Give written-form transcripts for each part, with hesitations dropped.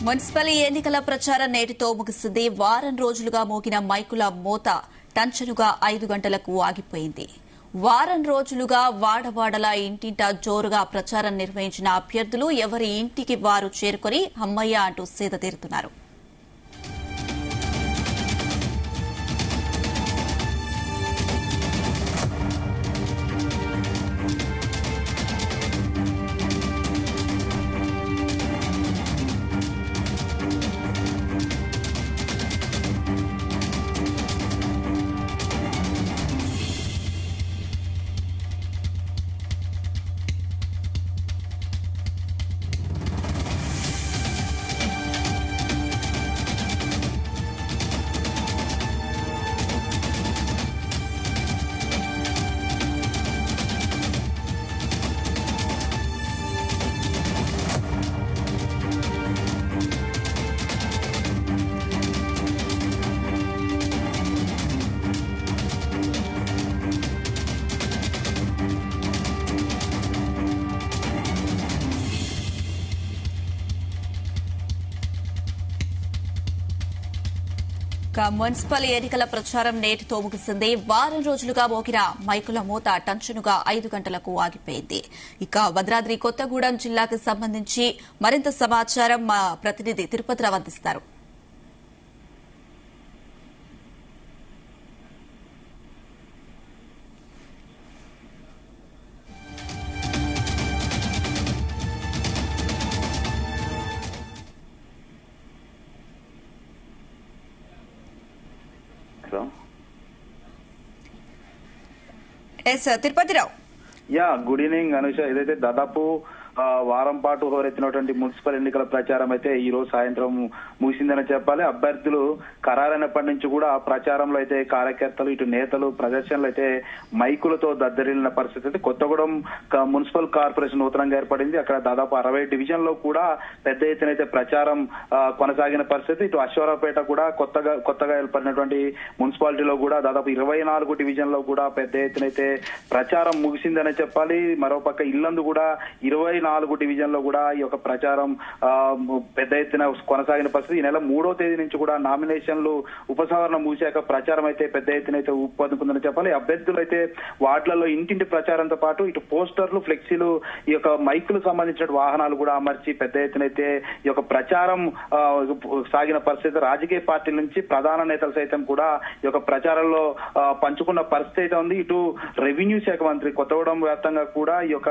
Municipal ఎన్నికల ప్రచారం నేటితో ముగిసింది. వారం రోజులుగా మోగిన మైకుల మోత టంచనుగా 5 గంటలకు ఆగిపోయింది. వారం రోజులుగా వాడవాడలా ఇంటింటా జోరుగా ప్రచారం నిర్వహించిన అభ్యర్థులు ఎవరి ఇంటికి వారు చేరుకుని అమ్మయ్య అంటూ సేద తీరుతున్నారు. మున్సిపల్ ఎన్నికల ప్రచారం నేటితో ముగిసింది. వారం రోజులుగా మోగిన మైకుల మోత టంచనుగా 5 గంటలకు ఆగిపోయింది. ఇక భద్రాద్రి కొత్తగూడెం జిల్లాకు సంబంధించి మరింత సమాచారం మా ప్రతినిధి తిరుపతిరావు అందిస్తారు. తిరుపతిరావు. Good evening Anusha. ఏదైతే దాదాపు వారం పాటు హోరెత్తినటువంటి మున్సిపల్ ఎన్నికల ప్రచారం అయితే ఈ రోజు సాయంత్రం ముగిసిందని చెప్పాలి. అభ్యర్థులు ఖరారైనప్పటి నుంచి కూడా ప్రచారంలో అయితే కార్యకర్తలు ఇటు నేతలు ప్రదర్శనలు అయితే మైకులతో దద్దరిల్లిన పరిస్థితి అయితే కొత్తగూడెం మున్సిపల్ కార్పొరేషన్ నూతనంగా ఏర్పడింది. అక్కడ దాదాపు 60 డివిజన్ లో కూడా పెద్ద ఎత్తున అయితే ప్రచారం కొనసాగిన పరిస్థితి. ఇటు అశ్వరావుపేట కూడా కొత్తగా ఏర్పడినటువంటి మున్సిపాలిటీలో కూడా దాదాపు 24 డివిజన్ లో కూడా పెద్ద ఎత్తున అయితే ప్రచారం ముగిసిందని చెప్పాలి. మరోపక్క ఇల్లందు కూడా 24 డివిజన్ లో కూడా ఈ యొక్క ప్రచారం పెద్ద ఎత్తున కొనసాగిన పరిస్థితి. ఈ నెల 3వ తేదీ నుంచి కూడా నామినేషన్లు ఉపసంహరణ ముగిశాక ప్రచారం అయితే పెద్ద ఎత్తున అయితే ఊపందుకుందని చెప్పాలి. అభ్యర్థులు అయితే వార్డులలో ఇంటింటి ప్రచారంతో పాటు ఇటు పోస్టర్లు, ఫ్లెక్సీలు, ఈ యొక్క మైకులు సంబంధించిన వాహనాలు కూడా అమర్చి పెద్ద ఎత్తున అయితే ఈ యొక్క ప్రచారం సాగిన పరిస్థితి. రాజకీయ పార్టీల నుంచి ప్రధాన నేతలు సైతం కూడా ఈ యొక్క ప్రచారంలో పంచుకున్న పరిస్థితి అయితే ఉంది. ఇటు రెవెన్యూ శాఖ మంత్రి కొత్తగూడెం వ్యాప్తంగా కూడా ఈ యొక్క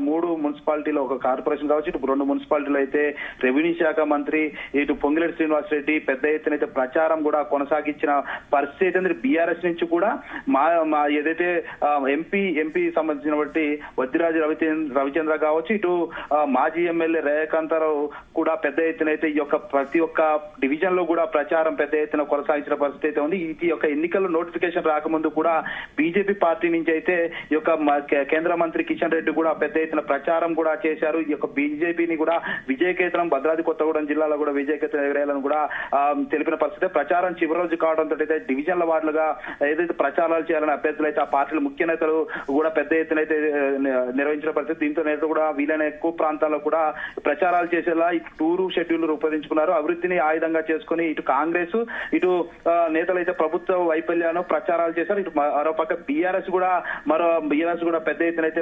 మూడు మున్సిపాలిటీలో ఒక కార్పొరేషన్ కావచ్చు, ఇటు 2 మున్సిపాలిటీలో అయితే రెవెన్యూ శాఖ మంత్రి ఇటు పొంగిరెడ్డి శ్రీనివాస్ రెడ్డి పెద్ద ఎత్తున అయితే ప్రచారం కూడా కొనసాగించిన పరిస్థితి అయితే బీఆర్ఎస్ నుంచి కూడా మా ఏదైతే ఎంపీ సంబంధించినటువంటి వద్దిరాజు రవిచంద్ర కావచ్చు, ఇటు మాజీ ఎమ్మెల్యే రేఖాంతరావు కూడా పెద్ద ఎత్తున అయితే ఈ యొక్క ప్రతి ఒక్క డివిజన్ లో కూడా ప్రచారం పెద్ద ఎత్తున కొనసాగించిన పరిస్థితి అయితే ఉంది. ఈ యొక్క ఎన్నికల్లో నోటిఫికేషన్ రాకముందు కూడా బీజేపీ పార్టీ నుంచి అయితే ఈ యొక్క కేంద్ర మంత్రి కిషన్ రెడ్డి కూడా పెద్ద ఎత్తున ప్రచారం కూడా చేశారు. ఈ యొక్క బీజేపీని కూడా విజయకేతనం భద్రాద్రి కొత్తగూడెం జిల్లాలో కూడా విజయకేతనం ఎగరేయాలని కూడా తెలిపిన పరిస్థితి. ప్రచారం చివరి రోజు కావడంతో అయితే డివిజన్ల వార్డులుగా ఏదైతే ప్రచారాలు చేయాలని అభ్యర్థులు అయితే ఆ పార్టీల ముఖ్య నేతలు కూడా పెద్ద ఎత్తున అయితే నిర్వహించిన పరిస్థితి. దీంతో నేతలు కూడా వీలైన ఎక్కువ ప్రాంతాల్లో కూడా ప్రచారాలు చేసేలా టూరు షెడ్యూల్ రూపొందించుకున్నారు. అభివృద్ధిని ఆయుధంగా చేసుకుని ఇటు కాంగ్రెస్ ఇటు నేతలు అయితే ప్రభుత్వ వైఫల్యాన్ని ప్రచారాలు చేశారు. ఇటు మరోపక్క బీఆర్ఎస్ కూడా పెద్ద ఎత్తున అయితే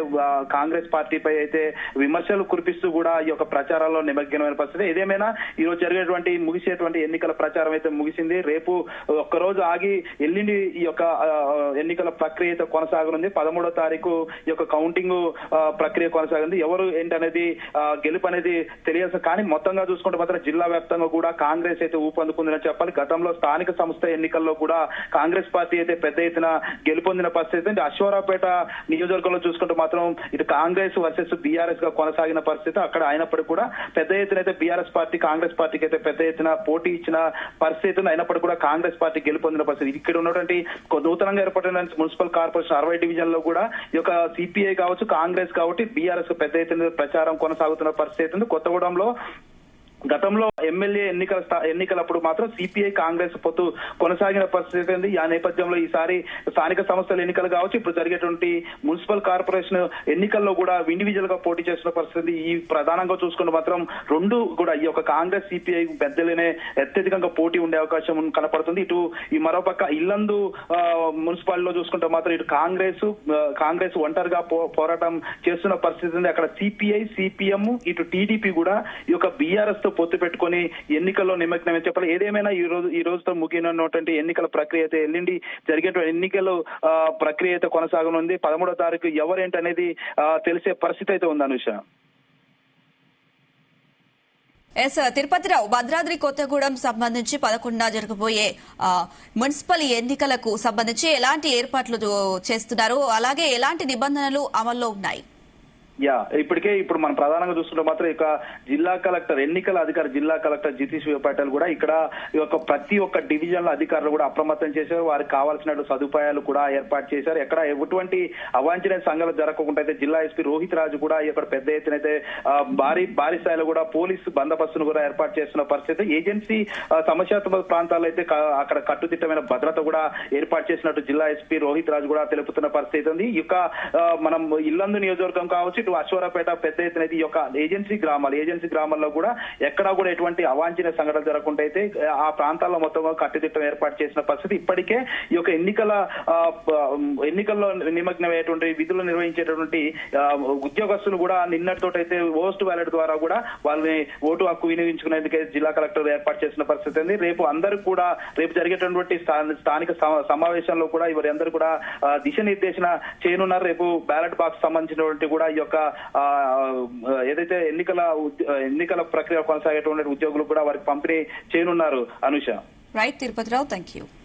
కాంగ్రెస్ పార్టీపై అయితే విమర్శలు కురిపిస్తూ కూడా ఈ యొక్క ప్రచారాల్లో నిమగ్నమైన పరిస్థితి. ఏదేమైనా ఈ రోజు జరిగేటువంటి ముగిసేటువంటి ఎన్నికల ప్రచారం అయితే ముగిసింది. రేపు ఒక్కరోజు ఆగి ఎల్లుండి ఈ యొక్క ఎన్నికల ప్రక్రియ అయితే కొనసాగనుంది. 13వ తారీఖు ఈ యొక్క కౌంటింగ్ ప్రక్రియ కొనసాగింది. ఎవరు ఏంటనేది గెలుపు అనేది తెలియదు. కానీ మొత్తంగా చూసుకుంటే మాత్రం జిల్లా వ్యాప్తంగా కూడా కాంగ్రెస్ అయితే ఊపందుకుందని చెప్పాలి. గతంలో స్థానిక సంస్థ ఎన్నికల్లో కూడా కాంగ్రెస్ పార్టీ అయితే పెద్ద ఎత్తున గెలుపొందిన పరిస్థితి. అశ్వరావుపేట నియోజకవర్గంలో చూసుకుంటే మాత్రం ఇటు కాంగ్రెస్ వర్సెస్ బీఆర్ఎస్ గా కొనసాగిన పరిస్థితి. అక్కడ అయినప్పటికీ కూడా పెద్ద ఎత్తున అయితే బీఆర్ఎస్ పార్టీ కాంగ్రెస్ పార్టీకి అయితే పెద్ద ఎత్తున పోటీ ఇచ్చిన పరిస్థితి అయినప్పటికీ కూడా కాంగ్రెస్ పార్టీ గెలుపొందిన పరిస్థితి. ఇక్కడ ఉన్నటువంటి నూతనంగా ఏర్పడిన మున్సిపల్ కార్పొరేషన్ 60 డివిజన్ లో కూడా ఈ యొక్క సిపిఐ కావచ్చు, కాంగ్రెస్ కాబట్టి బీఆర్ఎస్ పెద్ద ఎత్తున ప్రచారం కొనసాగుతున్న పరిస్థితి. కొత్తగూడెంలో గతంలో ఎమ్మెల్యే ఎన్నికలప్పుడు మాత్రం సిపిఐ కాంగ్రెస్ పొత్తు కొనసాగిన పరిస్థితి ఉంది. ఆ నేపథ్యంలో ఈసారి స్థానిక సంస్థల ఎన్నికలు కావచ్చు, ఇప్పుడు జరిగేటువంటి మున్సిపల్ కార్పొరేషన్ ఎన్నికల్లో కూడా ఇండివిజువల్ గా పోటీ చేస్తున్న పరిస్థితి. ఈ ప్రధానంగా చూసుకుంటే మాత్రం రెండు కూడా ఈ యొక్క కాంగ్రెస్ సిపిఐ పెద్దలనే అత్యధికంగా పోటీ ఉండే అవకాశం కనపడుతుంది. ఇటు ఈ మరోపక్క ఇల్లందు మున్సిపాలిటీలో చూసుకుంటే మాత్రం ఇటు కాంగ్రెస్ ఒంటరిగా పోరాటం చేస్తున్న పరిస్థితి ఉంది. అక్కడ సిపిఐ, సిపిఎం, ఇటు టీడీపీ కూడా ఈ యొక్క బీఆర్ఎస్ తో పొత్తు పెట్టుకుని ఎన్నికల్లో నిమగ్నమే చెప్పాలి. ఏదేమైనా ఈ రోజుతో ముగినటువంటి ఎన్నికల ప్రక్రియ అయితే ఎల్లుండి జరిగేటువంటి ఎన్నికల ప్రక్రియ అయితే కొనసాగనుంది. 13వ తారీఖు ఎవరేంటనేది తెలిసే పరిస్థితి అయితే ఉంది అనుష. తిరుపతిరావు, భద్రాద్రి కొత్తగూడెం సంబంధించి 11న జరగబోయే మున్సిపల్ ఎన్నికలకు సంబంధించి ఎలాంటి ఏర్పాట్లు చేస్తున్నారు, అలాగే ఎలాంటి నిబంధనలు అమల్లో ఉన్నాయి? ఇప్పుడు మనం ప్రధానంగా చూస్తుంటే మాత్రం ఇక జిల్లా కలెక్టర్, ఎన్నికల అధికారి జిల్లా కలెక్టర్ జితేష్ పాటిల్ కూడా ఇక్కడ ప్రతి ఒక్క డివిజన్ల అధికారులు కూడా అప్రమత్తం చేశారు. వారికి కావాల్సిన సదుపాయాలు కూడా ఏర్పాటు చేశారు. ఎక్కడ ఎటువంటి అవాంఛనీయ సంఘటనలు జరగకుండా అయితే జిల్లా ఎస్పీ రోహిత్ రాజు కూడా ఇక్కడ పెద్ద ఎత్తున అయితే భారీ స్థాయిలో కూడా పోలీసు బందోబస్తును కూడా ఏర్పాటు చేస్తున్న పరిస్థితి. ఏజెన్సీ సమస్యాత్మక ప్రాంతాల్లో అయితే అక్కడ కట్టుదిట్టమైన భద్రత కూడా ఏర్పాటు చేసినట్టు జిల్లా ఎస్పీ రోహిత్ రాజు కూడా తెలుపుతున్న పరిస్థితి ఉంది. ఇక మనం ఇల్లందు నియోజకవర్గం కావచ్చు, ఇటు అశ్వరాపేట పెద్ద ఎత్తున ఈ యొక్క ఏజెన్సీ గ్రామాల్లో కూడా ఎక్కడా కూడా ఎటువంటి అవాంఛనీయ సంఘటనలు జరగకుండా అయితే ఆ ప్రాంతాల్లో మొత్తం కట్టుదిట్టం ఏర్పాటు చేసిన పరిస్థితి. ఇప్పటికే ఈ యొక్క ఎన్నికల్లో నిమగ్నమైనటువంటి విధులు నిర్వహించేటువంటి ఉద్యోగస్తులు కూడా నిన్నటితోటైతే పోస్ట్ బ్యాలెట్ ద్వారా కూడా వాళ్ళని ఓటు హక్కు వినియోగించుకునేందుకే జిల్లా కలెక్టర్ ఏర్పాటు చేసిన పరిస్థితి ఉంది. రేపు జరిగేటటువంటి స్థానిక సమావేశంలో కూడా అందరూ కూడా దిశానిర్దేశన చేయనున్నారు. రేపు బ్యాలెట్ బాక్స్ సంబంధించినటువంటి కూడా ఈ యొక్క ఏదైతే ఎన్నికల ప్రక్రియ కొనసాగేటువంటి ఉద్యోగులు కూడా వారికి పంపిణీ చేయనున్నారు Anusha. Right Tirupatirao, thank you.